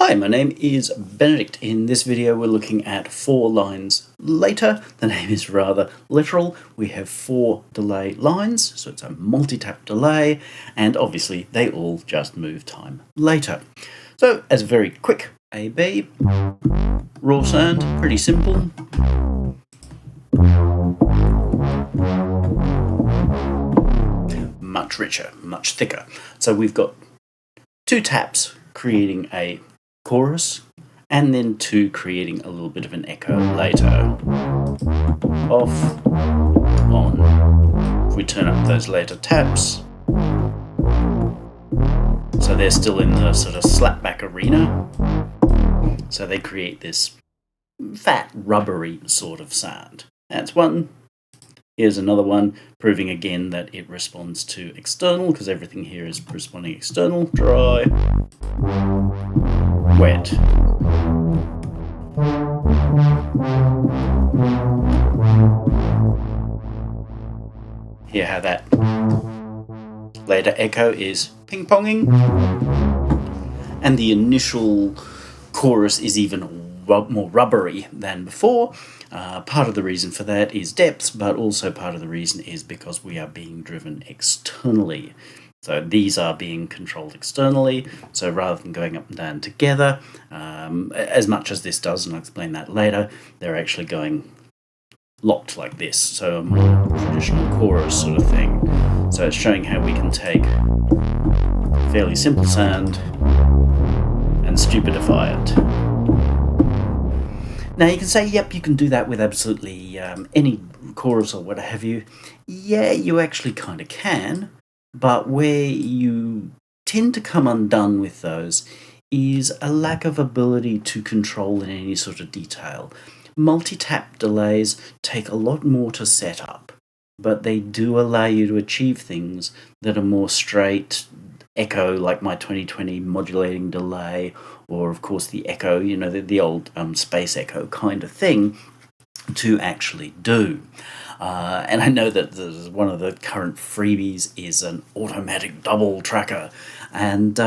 Hi, my name is Benedict. In this video we're looking at 4 lines later. The name is rather literal. We have 4 delay lines, so it's a multi-tap delay, and obviously they all just move time later. So as a very quick A-B, raw sound, pretty simple. Much richer, much thicker. So we've got 2 taps creating a chorus, and then 2 creating a little bit of an echo later. Off, on. If we turn up those later taps, so they're still in the sort of slapback arena, so they create this fat, rubbery sort of sound. That's one. Here's another one, proving again that it responds to external, because everything here is responding external. Dry, wet. Hear how that later echo is ping-ponging, and the initial chorus is even more rubbery than before. Part of the reason for that is depth, but also part of the reason is because we are being driven externally. So these are being controlled externally, so rather than going up and down together, as much as this does, and I'll explain that later, they're actually going locked like this, so a more traditional chorus sort of thing. So it's showing how we can take a fairly simple sound and stupidify it. Now you can say, yep, you can do that with absolutely any chorus or what have you. Yeah, you actually kind of can, but where you tend to come undone with those is a lack of ability to control in any sort of detail. Multi-tap delays take a lot more to set up, but they do allow you to achieve things that are more straight echo, like my 2020 modulating delay, or of course the echo, you know, the old space echo kind of thing, to actually do. And I know that one of the current freebies is an automatic double tracker, and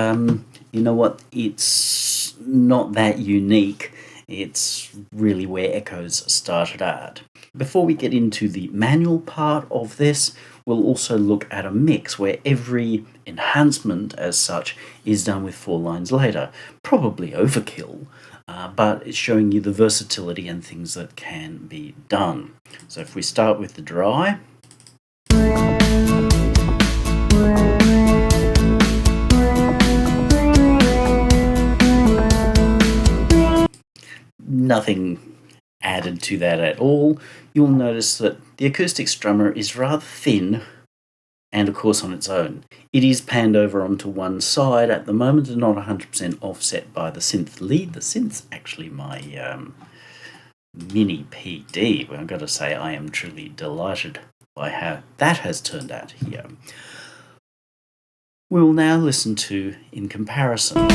you know what, it's not that unique. It's really where echoes started at. Before we get into the manual part of this, we'll also look at a mix where every enhancement as such is done with 4 lines later. Probably overkill, but it's showing you the versatility and things that can be done. So if we start with the dry, nothing added to that at all. You'll notice that the acoustic strummer is rather thin, and of course on its own. It is panned over onto one side at the moment and not 100% offset by the synth lead. The synth's actually my mini PD, but I've got to say I am truly delighted by how that has turned out here. We'll now listen to In Comparison.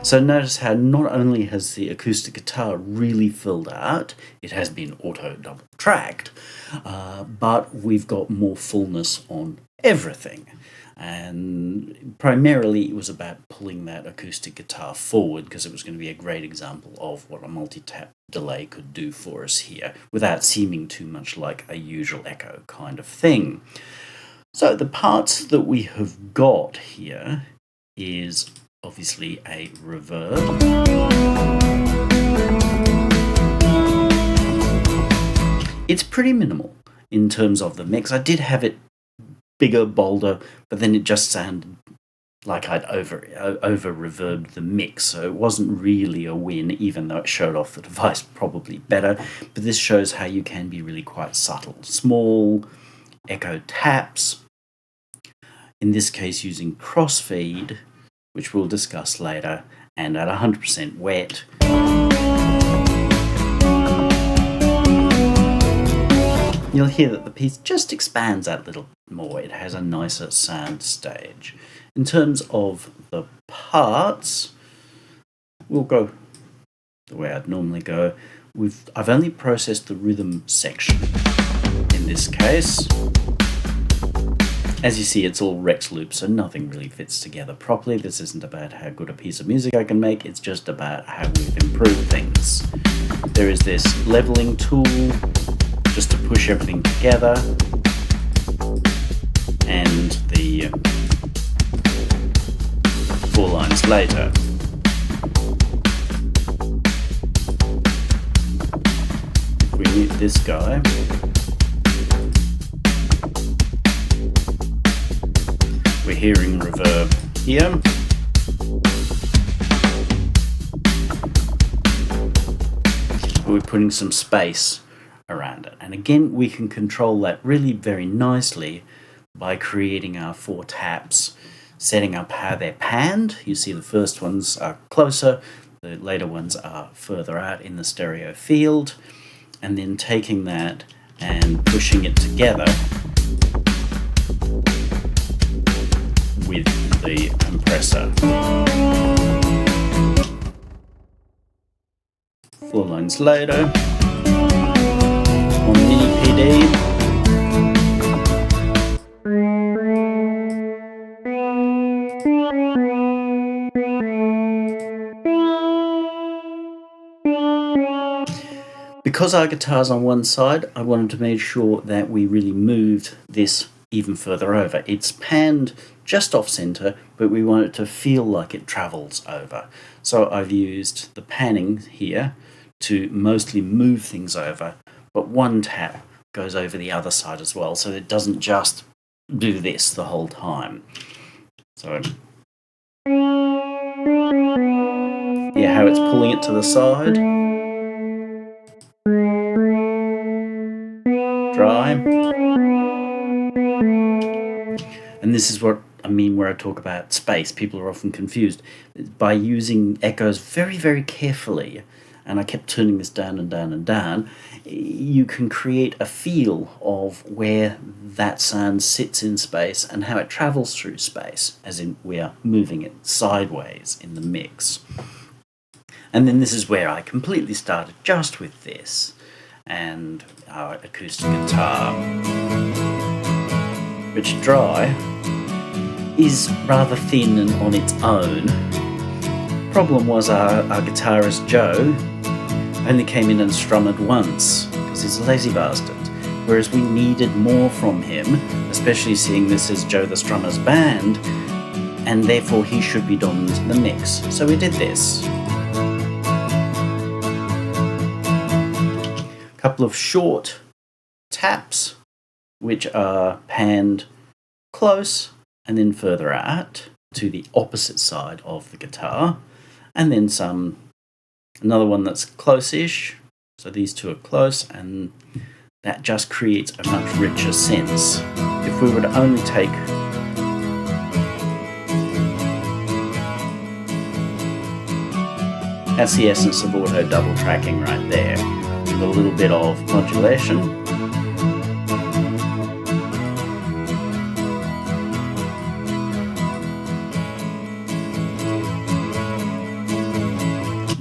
So notice how not only has the acoustic guitar really filled out, it has been auto double tracked, but we've got more fullness on everything. And primarily it was about pulling that acoustic guitar forward, because it was going to be a great example of what a multi-tap delay could do for us here, without seeming too much like a usual echo kind of thing. So the parts that we have got here is obviously a reverb, it's pretty minimal in terms of the mix. I did have it bigger, bolder, but then it just sounded like I'd over reverbed the mix, so it wasn't really a win, even though it showed off the device probably better. But this shows how you can be really quite subtle. Small echo taps, in this case using crossfeed, which we'll discuss later, and at 100% wet. You'll hear that the piece just expands that little more. It has a nicer sound stage. In terms of the parts, we'll go the way I'd normally go. I've only processed the rhythm section in this case. As you see, it's all Rex loops, so nothing really fits together properly. This isn't about how good a piece of music I can make, it's just about how we've improved things. There is this leveling tool, just to push everything together, and the 4 lines later. If we mute this guy, we're hearing reverb here. We're putting some space around it. And again, we can control that really very nicely by creating our 4 taps, setting up how they're panned. You see the first ones are closer, the later ones are further out in the stereo field, and then taking that and pushing it together with the compressor. 4 lines later, on Mini PD, because our guitar's on one side, I wanted to make sure that we really moved this even further over. It's panned just off center, but we want it to feel like it travels over. So I've used the panning here to mostly move things over, but one tap goes over the other side as well, so it doesn't just do this the whole time. So yeah, how it's pulling it to the side. Dry. And this is what I mean where I talk about space. People are often confused. By using echoes very, very carefully, and I kept turning this down and down and down, you can create a feel of where that sound sits in space and how it travels through space, as in we are moving it sideways in the mix. And then this is where I completely started just with this and our acoustic guitar, which dry is rather thin and on its own. Problem was our guitarist Joe only came in and strummed once because he's a lazy bastard, whereas we needed more from him, especially seeing this as Joe the Strummer's band, and therefore he should be dominant in the mix. So we did this. Couple of short taps which are panned close and then further out to the opposite side of the guitar, and then another one that's close-ish, so these two are close, and that just creates a much richer sense. If we were to only take that's the essence of auto double tracking right there, with a little bit of modulation.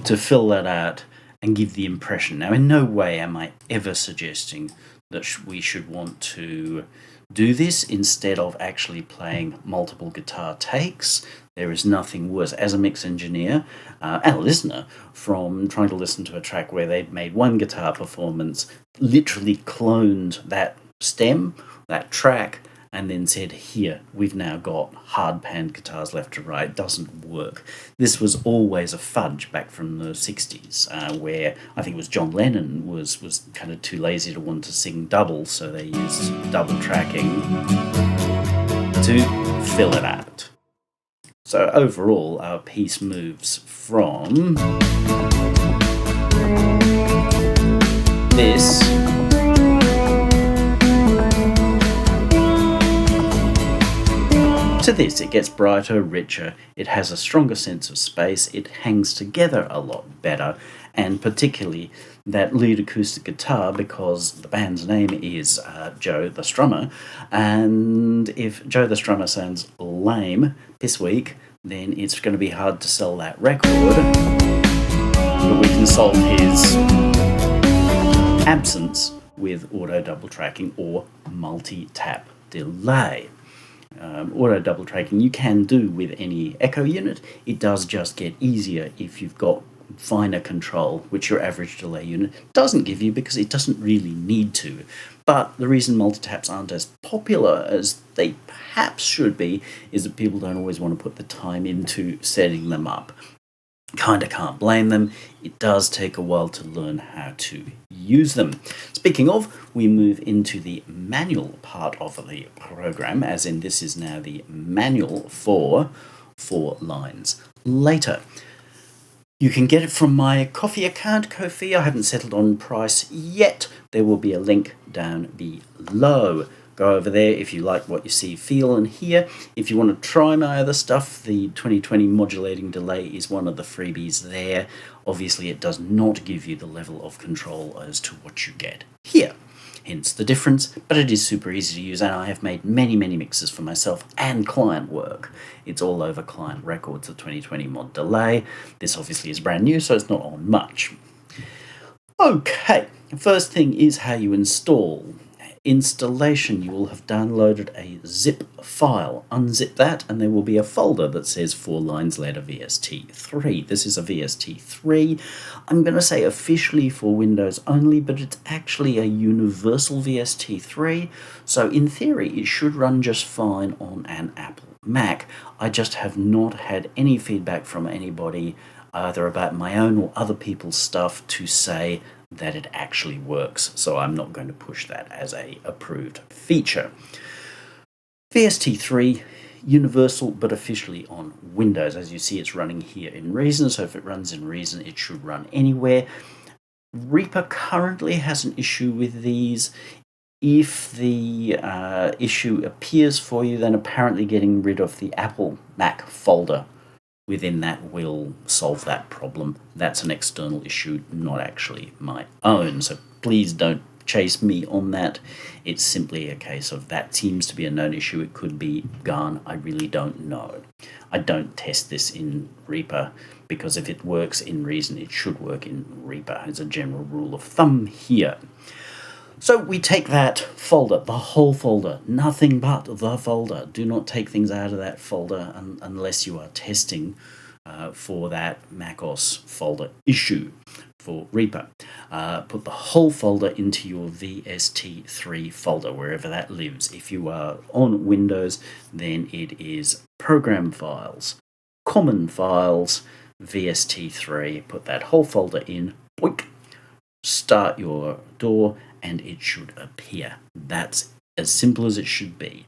To fill that out and give the impression. Now, in no way am I ever suggesting that we should want to do this instead of actually playing multiple guitar takes. There is nothing worse as a mix engineer and a listener from trying to listen to a track where they'd made one guitar performance, literally cloned that stem, that track, and then said, here, we've now got hard panned guitars left to right. It doesn't work. This was always a fudge back from the 60s, where I think it was John Lennon was kind of too lazy to want to sing double, so they used double tracking to fill it out. So overall, our piece moves from this to this. It gets brighter, richer, it has a stronger sense of space, it hangs together a lot better, and particularly that lead acoustic guitar, because the band's name is Joe the Strummer, and if Joe the Strummer sounds lame this week, then it's going to be hard to sell that record, but we can solve his absence with auto double tracking or multi-tap delay. Auto double tracking you can do with any echo unit. It does just get easier if you've got finer control, which your average delay unit doesn't give you because it doesn't really need to. But the reason multi-taps aren't as popular as they perhaps should be is that people don't always want to put the time into setting them up. Kinda can't blame them. It does take a while to learn how to use them. Speaking of, we move into the manual part of the program, as in this is now the manual for 4 lines later. You can get it from my Ko-fi account, Ko-fi. I haven't settled on price yet. There will be a link down below. Go over there if you like what you see, feel, and hear. If you want to try my other stuff, the 2020 modulating delay is one of the freebies there. Obviously, it does not give you the level of control as to what you get here. Hence the difference, but it is super easy to use, and I have made many mixes for myself and client work. It's all over client records, the 2020 mod delay. This obviously is brand new, so it's not on much. Okay, first thing is how you install. Installation, you will have downloaded a zip file. Unzip that and there will be a folder that says 4 lines later VST3. This is a VST3. I'm going to say officially for Windows only, but it's actually a Universal VST3, so in theory it should run just fine on an Apple Mac. I just have not had any feedback from anybody either about my own or other people's stuff to say that it actually works, so I'm not going to push that as a approved feature. VST3, universal but officially on Windows. As you see, it's running here in Reason, so if it runs in Reason, it should run anywhere. Reaper currently has an issue with these. If the issue appears for you, then apparently getting rid of the Apple Mac folder within that will solve that problem. That's an external issue, not actually my own, so please don't chase me on that. It's simply a case of that seems to be a known issue. It could be gone. I really don't know. I don't test this in Reaper because if it works in Reason, it should work in Reaper as a general rule of thumb here. So we take that folder, the whole folder, nothing but the folder. Do not take things out of that folder unless you are testing for that macOS folder issue for Reaper. Put the whole folder into your VST3 folder, wherever that lives. If you are on Windows, then it is Program Files, Common Files, VST3. Put that whole folder in, boink, start your door, and it should appear. That's as simple as it should be.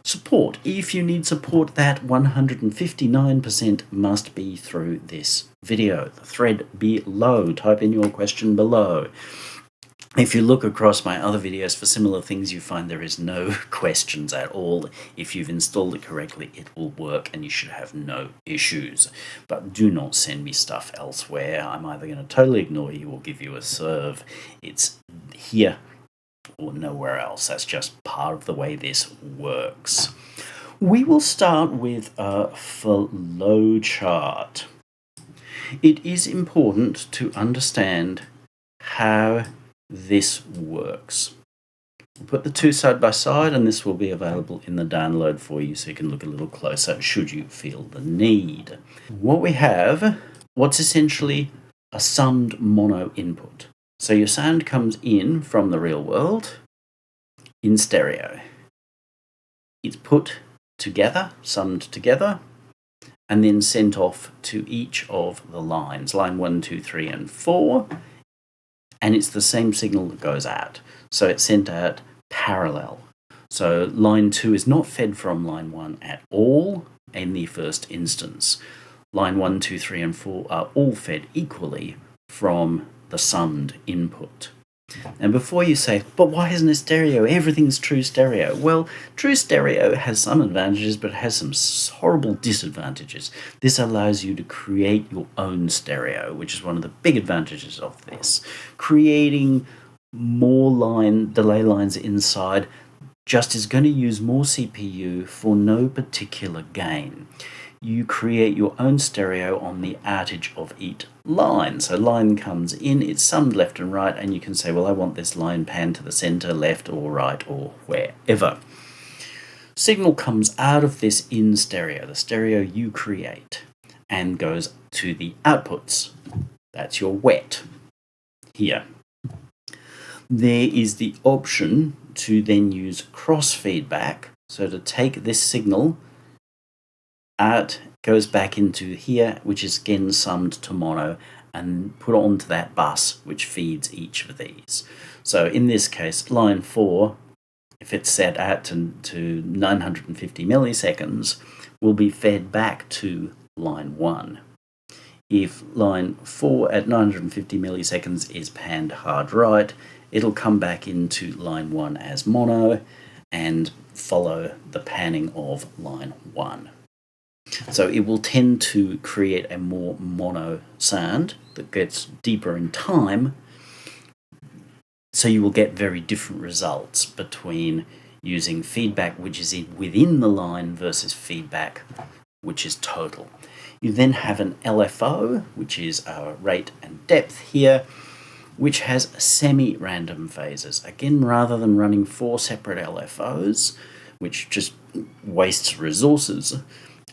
Support. If you need support, that 159% must be through this video. The thread below. Type in your question below. If you look across my other videos for similar things, you find there is no questions at all. If you've installed it correctly, it will work and you should have no issues. But do not send me stuff elsewhere. I'm either going to totally ignore you or give you a serve. It's here or nowhere else. That's just part of the way this works. We will start with a flow chart. It is important to understand how this works. We'll put the two side by side, and this will be available in the download for you so you can look a little closer should you feel the need. What we have, what's essentially a summed mono input. So your sound comes in from the real world in stereo. It's put together, summed together, and then sent off to each of the lines, line 1, 2, 3, and 4. And it's the same signal that goes out. So it's sent out parallel. So line 2 is not fed from line 1 at all in the first instance. Line 1, 2, 3, and 4 are all fed equally from the summed input. And before you say, but why isn't it stereo? Everything's true stereo. Well, true stereo has some advantages, but it has some horrible disadvantages. This allows you to create your own stereo, which is one of the big advantages of this. Creating more delay lines inside just is going to use more CPU for no particular gain. you create your own stereo on the outage of each line. So line comes in, it's summed left and right, and you can say, well, I want this line panned to the center, left or right or wherever. Signal comes out of this in stereo, the stereo you create, and goes to the outputs. That's your wet here. There is the option to then use cross feedback. So to take this signal out, goes back into here, which is again summed to mono, and put onto that bus which feeds each of these. So in this case, line 4, if it's set out to 950 milliseconds, will be fed back to line 1. If line 4 at 950 milliseconds is panned hard right, it'll come back into line 1 as mono and follow the panning of line 1. So it will tend to create a more mono sound that gets deeper in time, so you will get very different results between using feedback which is within the line versus feedback which is total. You then have an LFO, which is our rate and depth here, which has semi-random phases. Again, rather than running 4 separate LFOs, which just wastes resources,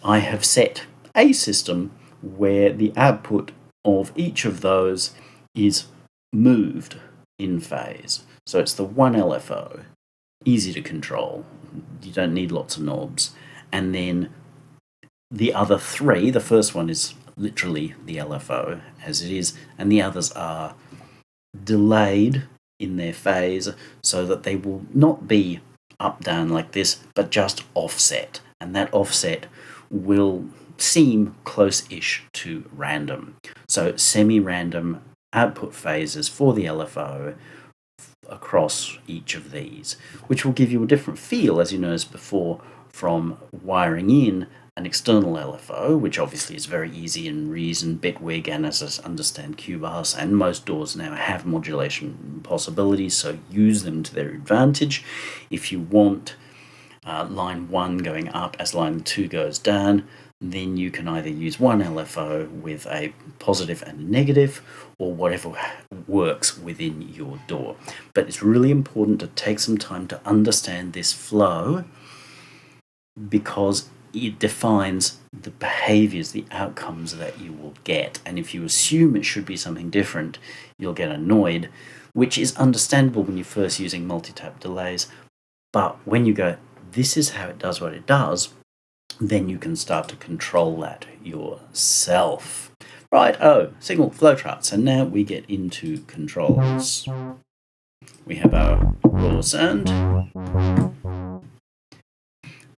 I have set a system where the output of each of those is moved in phase. So it's the one LFO, easy to control, you don't need lots of knobs, and then the other 3, the first one is literally the LFO as it is, and the others are delayed in their phase so that they will not be up down like this, but just offset, and that offset will seem close-ish to random. So semi-random output phases for the LFO across each of these, which will give you a different feel, as you noticed before, from wiring in an external LFO, which obviously is very easy in Reason, Bitwig, and as I understand Q-Bus, and most DAWs now have modulation possibilities, so use them to their advantage. If you want line 1 going up as line 2 goes down, then you can either use one LFO with a positive and a negative, or whatever works within your DAW. But it's really important to take some time to understand this flow, because it defines the behaviors, the outcomes that you will get. And if you assume it should be something different, you'll get annoyed, which is understandable when you're first using multi-tap delays. But when you go, this is how it does what it does, then you can start to control that yourself. Right, signal flowcharts, and now we get into controls. We have our raw sound.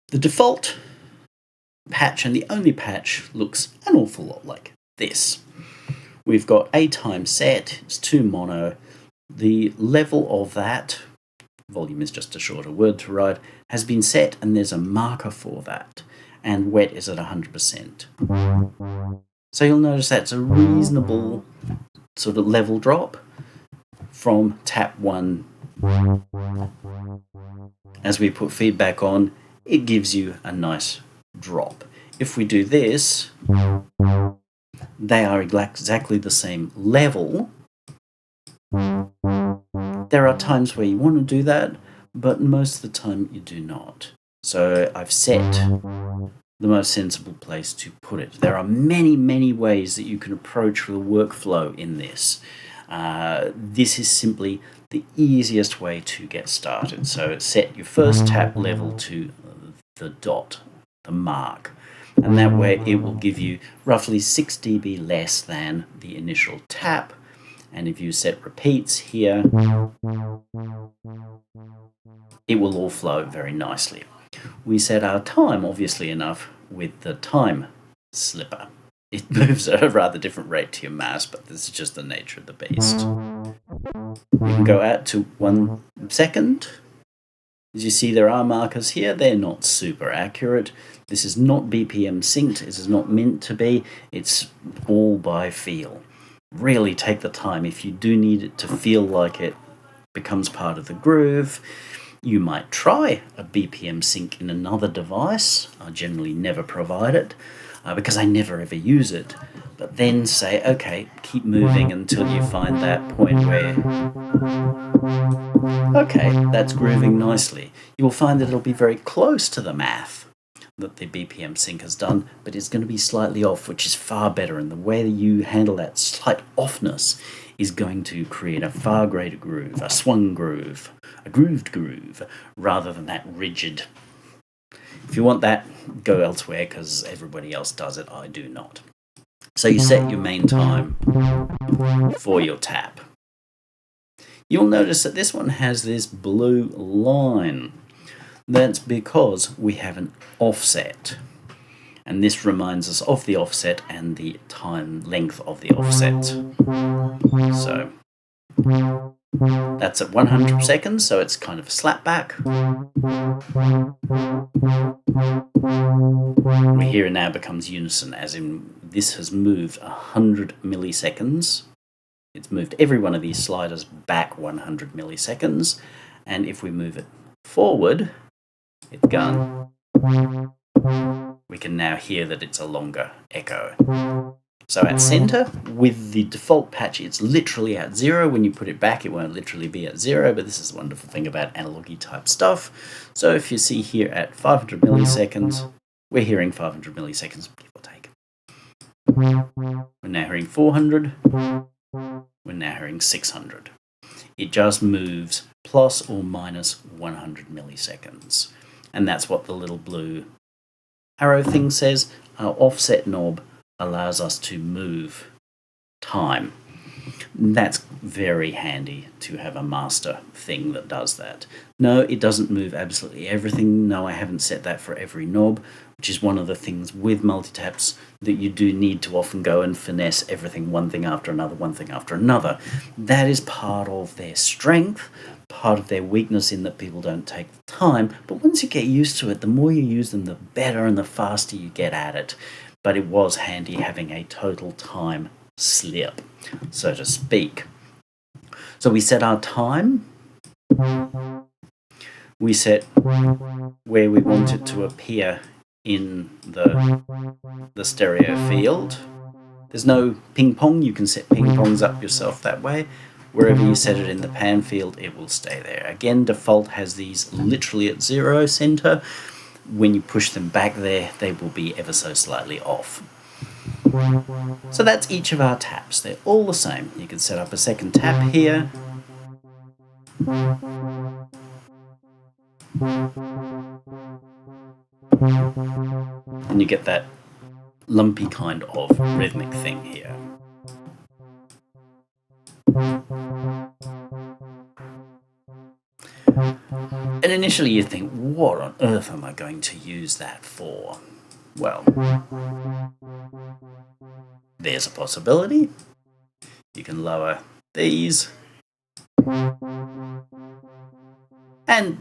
The default patch, and the only patch, looks an awful lot like this. We've got a time set, it's 2 mono. The level of that, volume is just a shorter word to write, has been set, and there's a marker for that. And wet is at 100%. So you'll notice that's a reasonable sort of level drop from tap 1. As we put feedback on, it gives you a nice drop. If we do this, they are exactly the same level. There are times where you want to do that, but most of the time you do not. So I've set the most sensible place to put it. There are many, many ways that you can approach the workflow in this. This is simply the easiest way to get started. So set your first tap level to the dot, the mark, and that way it will give you roughly 6 dB less than the initial tap. And if you set repeats here, it will all flow very nicely. We set our time, obviously enough, with the time slipper. It moves at a rather different rate to your mouse, but this is just the nature of the beast. You can go out to 1 second. As you see, there are markers here. They're not super accurate. This is not BPM synced. This is not meant to be. It's all by feel. Really take the time. If you do need it to feel like it becomes part of the groove, you might try a BPM sync in another device. I generally never provide it. because I never ever use it. But then say, okay, keep moving until you find that point where, okay, that's grooving nicely. You will find that it'll be very close to the math that the BPM sync has done, but it's going to be slightly off, which is far better. And the way that you handle that slight offness is going to create a far greater groove, a swung groove, a grooved groove, rather than that rigid. If you want that, go elsewhere, because everybody else does it. I do not. So you set your main time for your tap. You'll notice that this one has this blue line. That's because we have an offset. And this reminds us of the offset and the time length of the offset. So that's at 100 seconds, so it's kind of a slapback. Here and now becomes unison, as in this has moved 100 milliseconds. It's moved every one of these sliders back 100 milliseconds, and if we move it forward, it's gone. We can now hear that it's a longer echo. So at center, with the default patch, it's literally at 0. When you put it back, it won't literally be at 0, but this is the wonderful thing about analogy type stuff. So if you see here at 500 milliseconds, we're hearing 500 milliseconds, give or take. We're now hearing 400. We're now hearing 600. It just moves plus or minus 100 milliseconds. And that's what the little blue arrow thing says. Our offset knob allows us to move time. That's very handy to have a master thing that does that. No, it doesn't move absolutely everything. No, I haven't set that for every knob, which is one of the things with multi-taps that you do need to often go and finesse everything one thing after another, one thing after another. That is part of their strength, part of their weakness in that people don't take the time. But once you get used to it, the more you use them, the better and the faster you get at it. But it was handy having a total time slip, so to speak. So we set our time. We set where we want it to appear in the stereo field. There's no ping pong. You can set ping pongs up yourself that way. Wherever you set it in the pan field, it will stay there. Again, default has these literally at 0 center. When you push them back there, they will be ever so slightly off. So that's each of our taps. They're all the same. You can set up a second tap here. And you get that lumpy kind of rhythmic thing here. And initially you think, what on earth am I going to use that for? Well, there's a possibility. You can lower these. And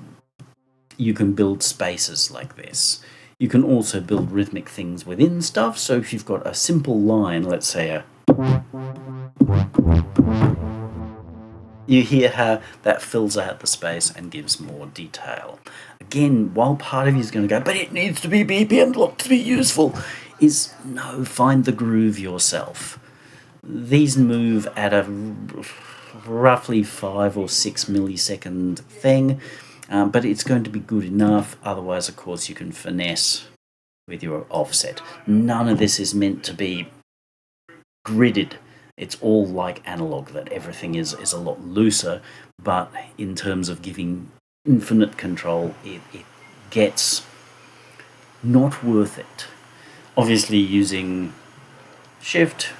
you can build spaces like this. You can also build rhythmic things within stuff. So if you've got a simple line, let's say you hear how that fills out the space and gives more detail. Again, while part of you is going to go, but it needs to be BPM locked to be useful, is no, find the groove yourself. These move at a roughly 5 or 6 millisecond thing, but it's going to be good enough. Otherwise, of course, you can finesse with your offset. None of this is meant to be gridded. It's all like analog, that everything is a lot looser, but in terms of giving infinite control, it gets not worth it. Obviously, using shift,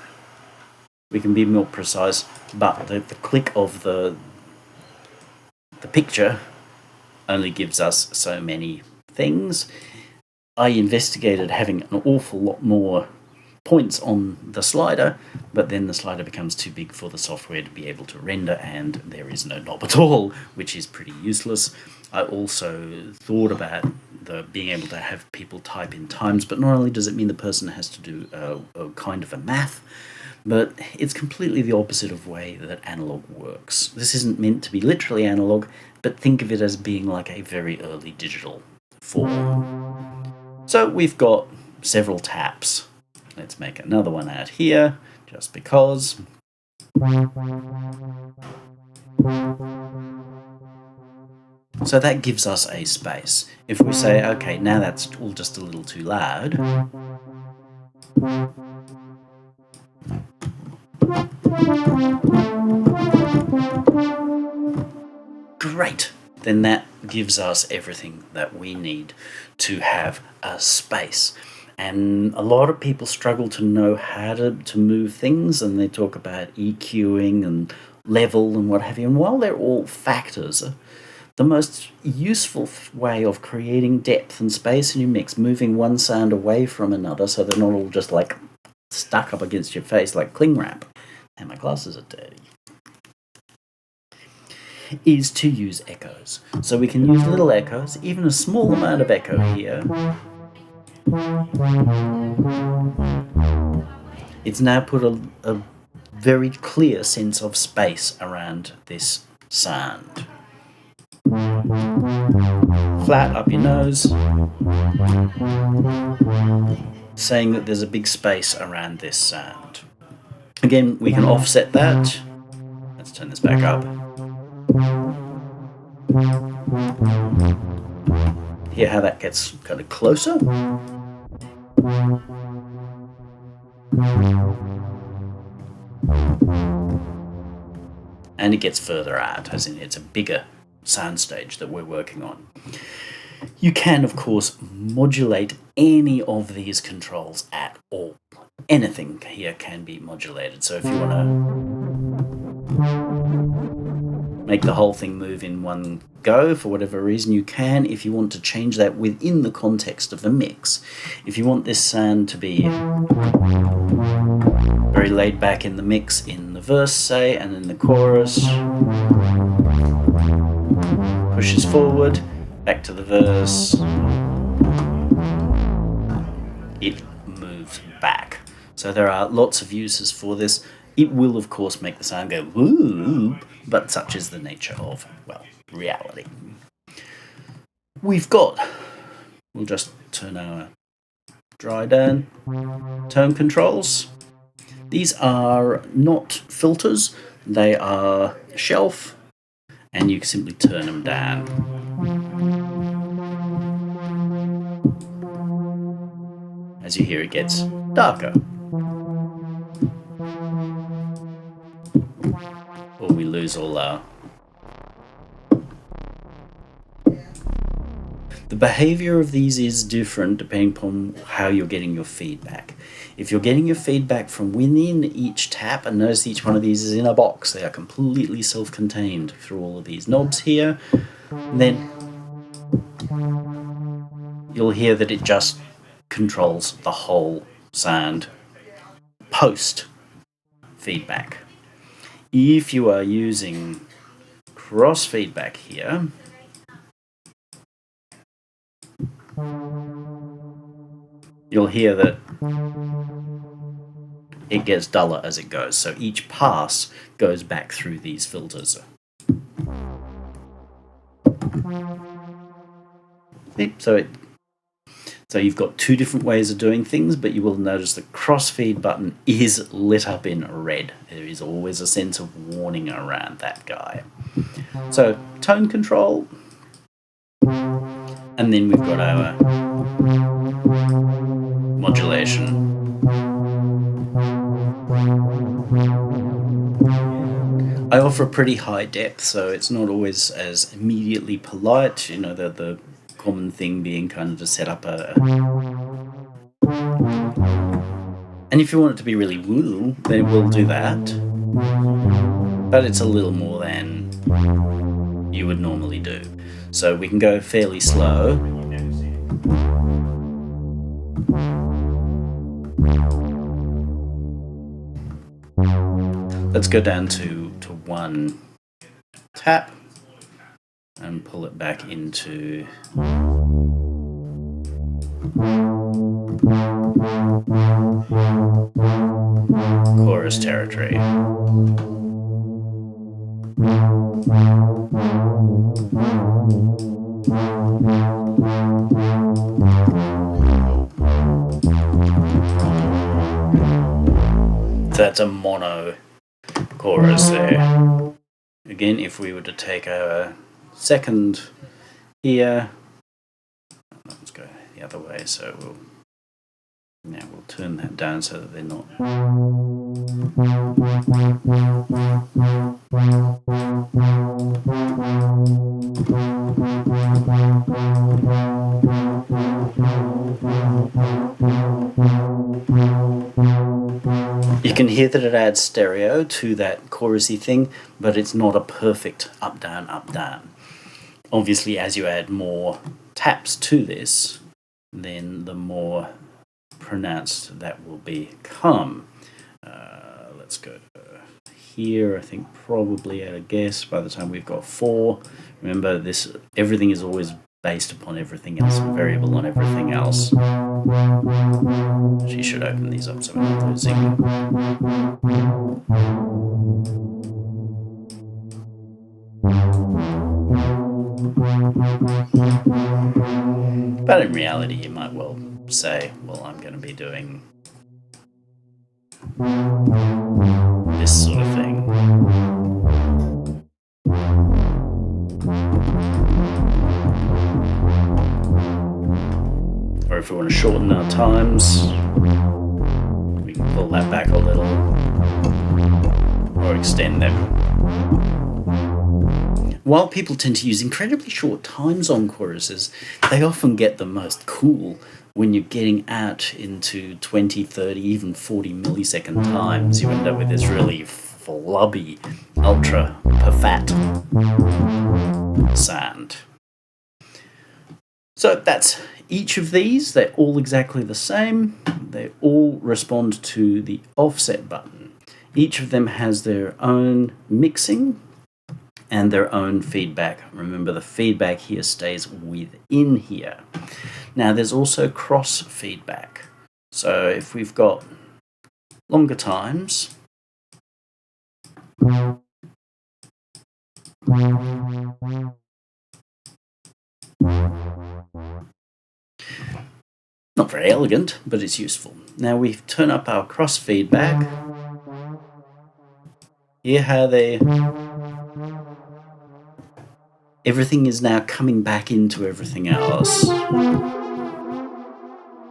we can be more precise, but the click of the picture only gives us so many things. I investigated having an awful lot more points on the slider, but then the slider becomes too big for the software to be able to render, and there is no knob at all, which is pretty useless. I also thought about being able to have people type in times, but not only does it mean the person has to do a kind of a math, but it's completely the opposite of way that analog works. This isn't meant to be literally analog, but think of it as being like a very early digital form. So we've got several taps Let's make another one out here, just because. So that gives us a space. If we say, okay, now that's all just a little too loud, great, then that gives us everything that we need to have a space. And a lot of people struggle to know how to move things, and they talk about EQing and level and what have you. And while they're all factors, the most useful way of creating depth and space in your mix, moving one sound away from another so they're not all just like stuck up against your face like cling wrap, and my glasses are dirty, is to use echoes. So we can use little echoes, even a small amount of echo here. It's now put a very clear sense of space around this sound. Flat up your nose, saying that there's a big space around this sound. Again, we can offset that. Let's turn this back up. Hear how that gets kind of closer? And it gets further out, as in it's a bigger soundstage that we're working on. You can, of course, modulate any of these controls at all. Anything here can be modulated. So if you want to make the whole thing move in one go for whatever reason, you can. If you want to change that within the context of the mix, if you want this sound to be very laid back in the mix, in the verse, say, and in the chorus, pushes forward, back to the verse, it moves back. So there are lots of uses for this. It will, of course, make the sound go whoop, but such is the nature of, well, reality. We'll just turn our dry down tone controls. These are not filters, they are shelf, and you can simply turn them down. As you hear, it gets darker. Or we lose all our... The behavior of these is different depending upon how you're getting your feedback. If you're getting your feedback from within each tap, and notice each one of these is in a box, they are completely self-contained through all of these knobs here, then you'll hear that it just controls the whole sound post feedback. If you are using cross feedback here, you'll hear that it gets duller as it goes. So each pass goes back through these filters. So you've got two different ways of doing things, but you will notice the crossfeed button is lit up in red. There is always a sense of warning around that guy. So tone control, and then we've got our modulation. I offer a pretty high depth, so it's not always as immediately polite, you know, the common thing being kind of to set up a... And if you want it to be really woo, then it will do that. But it's a little more than you would normally do. So we can go fairly slow. Let's go down to one tap and pull it back into chorus territory. that's a mono chorus there. Again, if we were to take a second here, let's go the other way, so we'll turn that down so that they're not. You can hear that it adds stereo to that chorusy thing, but it's not a perfect up down. Obviously, as you add more taps to this, then the more pronounced that will become. Let's go here. I think probably at a guess by the time we've got 4. Remember, this everything is always based upon everything else, variable on everything else. She should open these up so we're not losing. But in reality, you might well say, well, I'm going to be doing this sort of thing. Or if we want to shorten our times, we can pull that back a little or extend them. While people tend to use incredibly short times on choruses, they often get the most cool when you're getting out into 20, 30, even 40 millisecond times. You end up with this really flubby, ultra perfat sound. So that's each of these. They're all exactly the same. They all respond to the offset button. Each of them has their own mixing and their own feedback. Remember, the feedback here stays within here. Now, there's also cross feedback. So if we've got longer times, not very elegant, but it's useful. Now we turn up our cross feedback. Hear how everything is now coming back into everything else.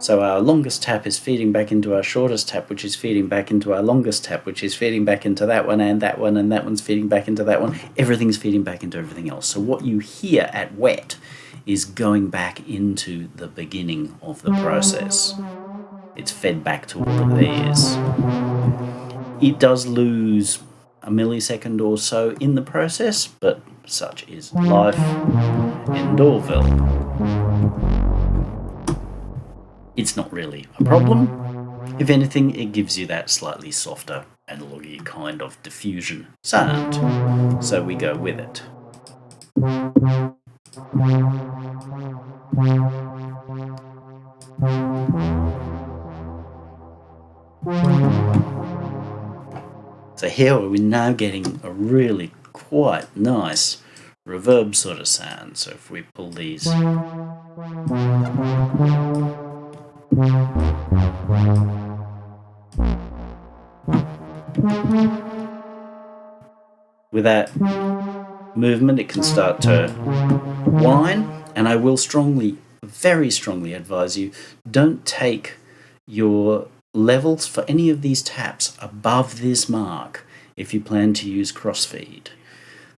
So our longest tap is feeding back into our shortest tap, which is feeding back into our longest tap, which is feeding back into that one, and that one's feeding back into that one. Everything's feeding back into everything else. So what you hear at wet is going back into the beginning of the process. It's fed back to all of these. It does lose a millisecond or so in the process, but such is life in Dorville. It's not really a problem. If anything, it gives you that slightly softer, analogy kind of diffusion sound. So we go with it. So here we're now getting a really quite nice reverb sort of sound. So if we pull these with that movement, it can start to whine, and I will very strongly advise you, don't take your levels for any of these taps above this mark if you plan to use crossfeed,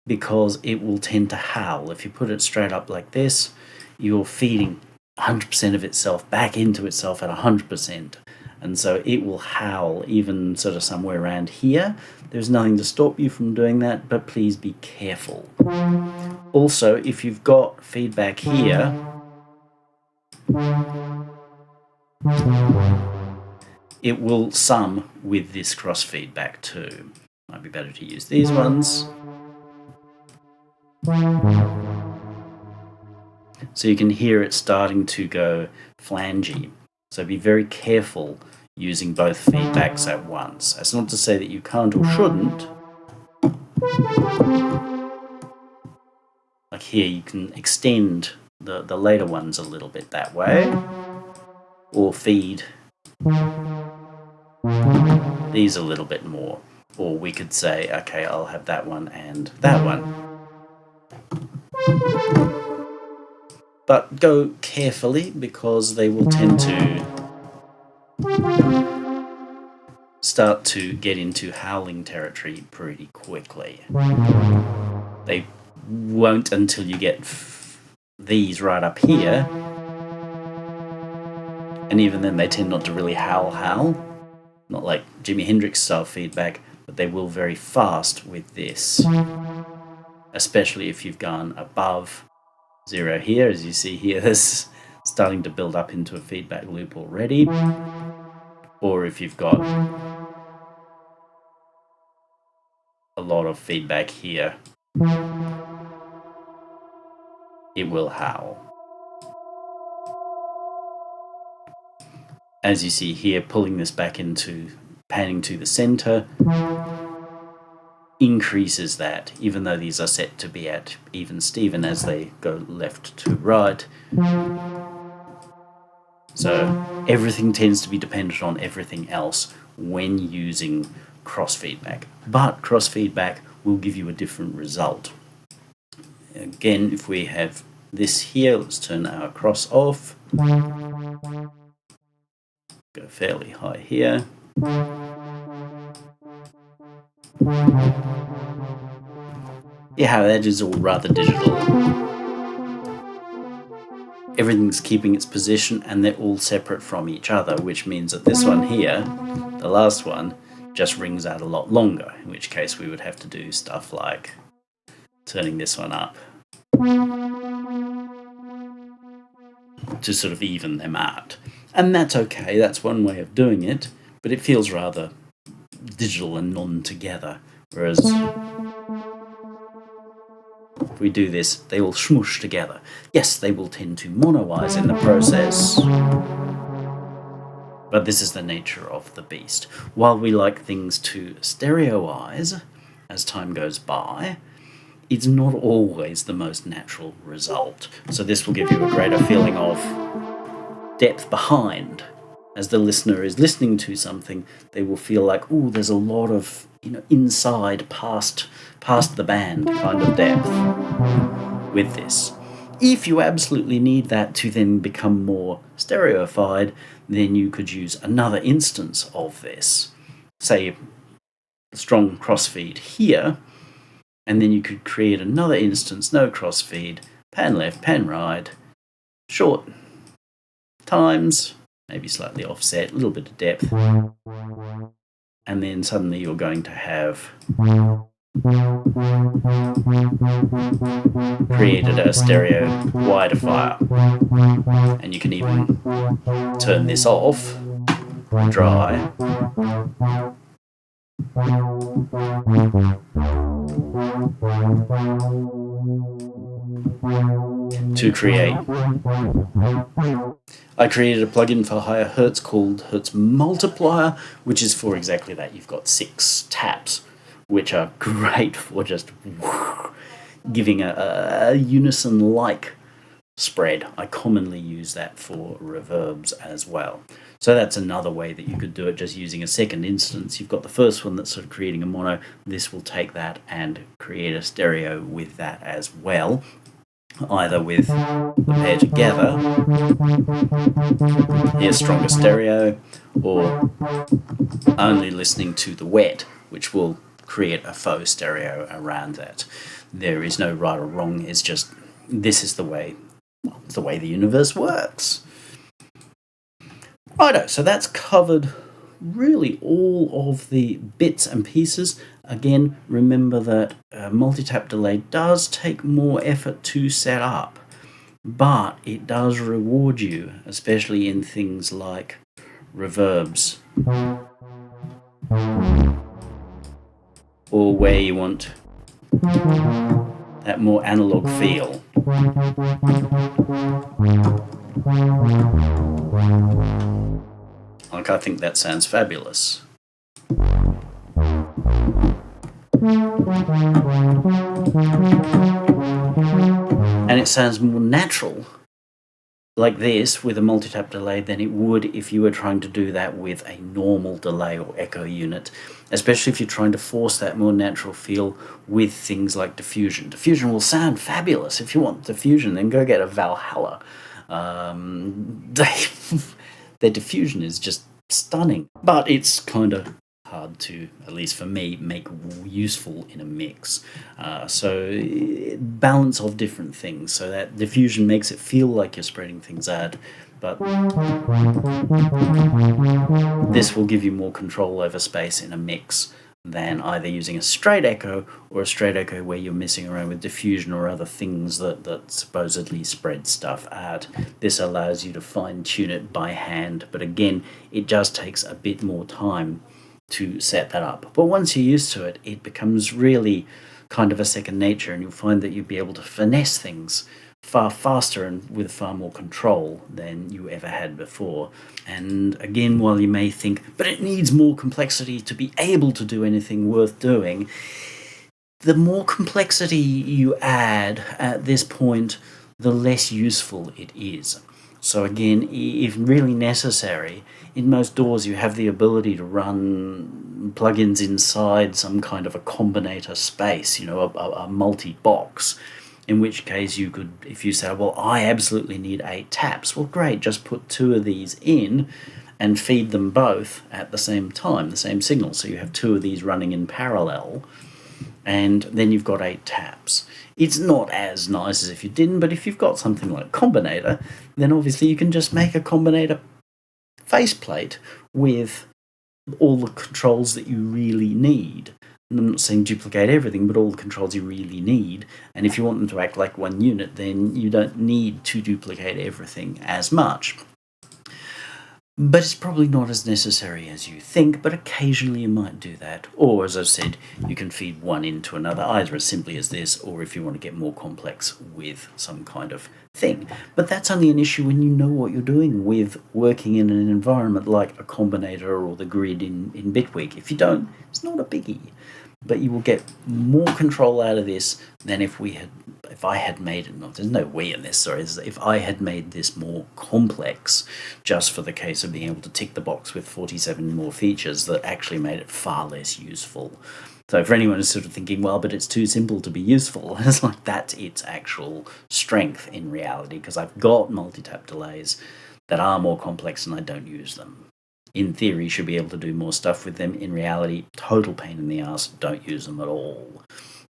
because it will tend to howl. If you put it straight up like this, you're feeding 100% of itself back into itself at 100%, and so it will howl even sort of somewhere around here. There's nothing to stop you from doing that, but please be careful. Also, if you've got feedback here, it will sum with this cross feedback too. Might be better to use these ones. So you can hear it starting to go flangey. So be very careful using both feedbacks at once. That's not to say that you can't or shouldn't. Like here, you can extend the later ones a little bit that way, or feed These a little bit more. Or we could say, okay, I'll have that one and that one. But go carefully because they will tend to start to get into howling territory pretty quickly. They won't until you get these right up here. And even then they tend not to really howl. Not like Jimi Hendrix style feedback, but they will very fast with this. Especially if you've gone above 0 here. As you see here, this starting to build up into a feedback loop already. Or if you've got a lot of feedback here, it will howl. As you see here, pulling this back into panning to the center increases that, even though these are set to be at even Steven as they go left to right. So everything tends to be dependent on everything else when using cross feedback. But cross feedback will give you a different result. Again, if we have this here, let's turn our cross off. Go fairly high here. Yeah, that is all rather digital. Everything's keeping its position and they're all separate from each other, which means that this one here, the last one, just rings out a lot longer, in which case we would have to do stuff like turning this one up to sort of even them out. And that's okay, that's one way of doing it, but it feels rather digital and non-together, whereas if we do this, they all smoosh together. Yes, they will tend to monoize in the process, but this is the nature of the beast. While we like things to stereoize as time goes by, it's not always the most natural result. So this will give you a greater feeling of depth behind. As the listener is listening to something, they will feel like, ooh, there's a lot of, inside, past the band kind of depth with this. If you absolutely need that to then become more stereoified, then you could use another instance of this. Say, a strong crossfeed here, and then you could create another instance, no crossfeed, pan left, pan right, short times, maybe slightly offset, a little bit of depth, and then suddenly you're going to have created a stereo wideifier. And you can even turn this off, dry, to create. I created a plugin for higher hertz called Hertz Multiplier, which is for exactly that. You've got 6 taps, which are great for just giving a unison-like spread. I commonly use that for reverbs as well. So that's another way that you could do it, just using a second instance. You've got the first one that's sort of creating a mono. This will take that and create a stereo with that as well, either with the pair together, here's stronger stereo, or only listening to the wet, which will create a faux stereo around that. There is no right or wrong, it's just this is the way the universe works. Righto, so that's covered really all of the bits and pieces. Again, remember that multi-tap delay does take more effort to set up, but it does reward you, especially in things like reverbs, or where you want that more analog feel. Like, I think that sounds fabulous. And it sounds more natural like this with a multi-tap delay than it would if you were trying to do that with a normal delay or echo unit, especially if you're trying to force that more natural feel with things like diffusion. Diffusion will sound fabulous. If you want diffusion, then go get a Valhalla. Their diffusion is just stunning, but it's kind of hard to, at least for me, make useful in a mix. So balance of different things, so that diffusion makes it feel like you're spreading things out, but this will give you more control over space in a mix than either using a straight echo or a straight echo where you're messing around with diffusion or other things that supposedly spread stuff out. This allows you to fine tune it by hand, but again, it just takes a bit more time to set that up. But once you're used to it, it becomes really kind of a second nature, and you'll find that you'll be able to finesse things far faster and with far more control than you ever had before. And again, while you may think, but it needs more complexity to be able to do anything worth doing, the more complexity you add at this point, the less useful it is. So again, if really necessary, in most DAWs you have the ability to run plugins inside some kind of a combinator space, a multi-box, in which case you could, if you say, well, I absolutely need 8 taps, well, great, just put 2 of these in and feed them both at the same time, the same signal. So you have 2 of these running in parallel, and then you've got 8 taps. It's not as nice as if you didn't, but if you've got something like Combinator, then obviously you can just make a Combinator faceplate with all the controls that you really need. And I'm not saying duplicate everything, but all the controls you really need. And if you want them to act like one unit, then you don't need to duplicate everything as much. But it's probably not as necessary as you think, but occasionally you might do that. Or, as I've said, you can feed one into another, either as simply as this, or if you want to get more complex with some kind of thing. But that's only an issue when you know what you're doing with working in an environment like a Combinator or the grid in Bitwig. If you don't, it's not a biggie. But you will get more control out of this than if I had made it, there's no we in this, sorry, if I had made this more complex just for the case of being able to tick the box with 47 more features that actually made it far less useful. So for anyone who's sort of thinking, well, but it's too simple to be useful, it's like that's its actual strength in reality, because I've got multi-tap delays that are more complex and I don't use them. In theory, should be able to do more stuff with them. In reality, total pain in the ass, don't use them at all.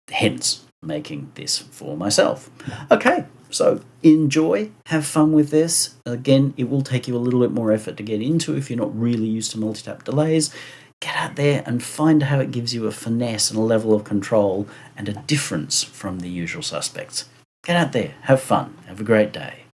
Hence, making this for myself. Okay, so enjoy, have fun with this. Again, it will take you a little bit more effort to get into if you're not really used to multi-tap delays. Get out there and find how it gives you a finesse and a level of control and a difference from the usual suspects. Get out there, have fun, have a great day.